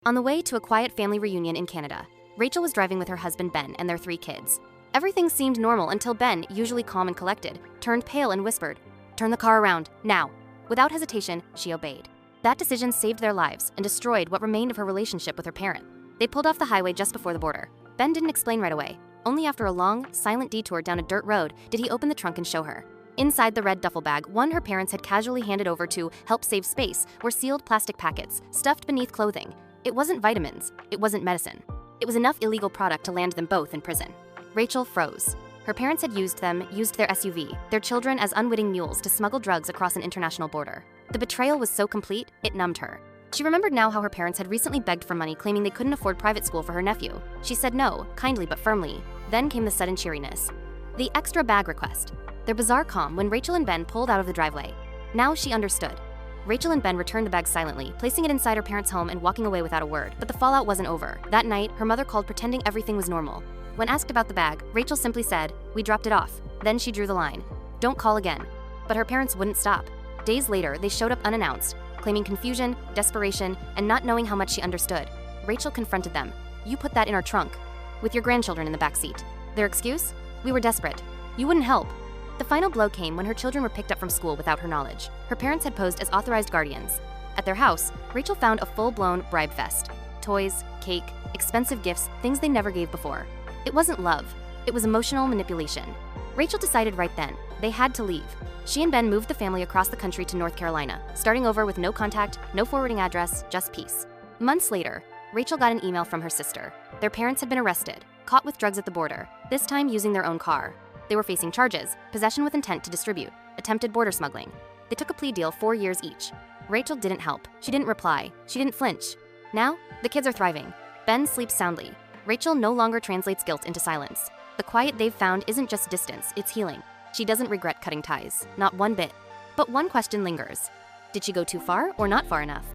On the way to a quiet family reunion in Canada, Rachel was driving with her husband Ben and their 3 kids. Everything seemed normal until Ben, usually calm and collected, turned pale and whispered, "Turn the car around, now." Without hesitation, she obeyed. That decision saved their lives and destroyed what remained of her relationship with her parent. They pulled off the highway just before the border. Ben didn't explain right away. Only after a long, silent detour down a dirt road did he open the trunk and show her. Inside the red duffel bag, one her parents had casually handed over to help save space, were sealed plastic packets, stuffed beneath clothing. It wasn't vitamins. It wasn't medicine. It was enough illegal product to land them both in prison. Rachel froze. Her parents had used their SUV, their children as unwitting mules to smuggle drugs across an international border. The betrayal was so complete, it numbed her. She remembered now how her parents had recently begged for money, claiming they couldn't afford private school for her nephew. She said no, kindly but firmly. Then came the sudden cheeriness. The extra bag request. Their bizarre calm when Rachel and Ben pulled out of the driveway. Now she understood. Rachel and Ben returned the bag silently, placing it inside her parents' home and walking away without a word. But the fallout wasn't over. That night, her mother called pretending everything was normal. When asked about the bag, Rachel simply said, "We dropped it off." Then she drew the line. Don't call again. But her parents wouldn't stop. Days later, they showed up unannounced, claiming confusion, desperation, and not knowing how much she understood. Rachel confronted them. "You put that in our trunk, with your grandchildren in the back seat." Their excuse? "We were desperate. You wouldn't help." The final blow came when her children were picked up from school without her knowledge. Her parents had posed as authorized guardians. At their house, Rachel found a full-blown bribe fest. Toys, cake, expensive gifts, things they never gave before. It wasn't love. It was emotional manipulation. Rachel decided right then, they had to leave. She and Ben moved the family across the country to North Carolina, starting over with no contact, no forwarding address, just peace. Months later, Rachel got an email from her sister. Their parents had been arrested, caught with drugs at the border, this time using their own car. They were facing charges, possession with intent to distribute, attempted border smuggling. They took a plea deal 4 years each. Rachel didn't help. She didn't reply. She didn't flinch. Now, the kids are thriving. Ben sleeps soundly. Rachel no longer translates guilt into silence. The quiet they've found isn't just distance, it's healing. She doesn't regret cutting ties, not one bit. But one question lingers. Did she go too far or not far enough?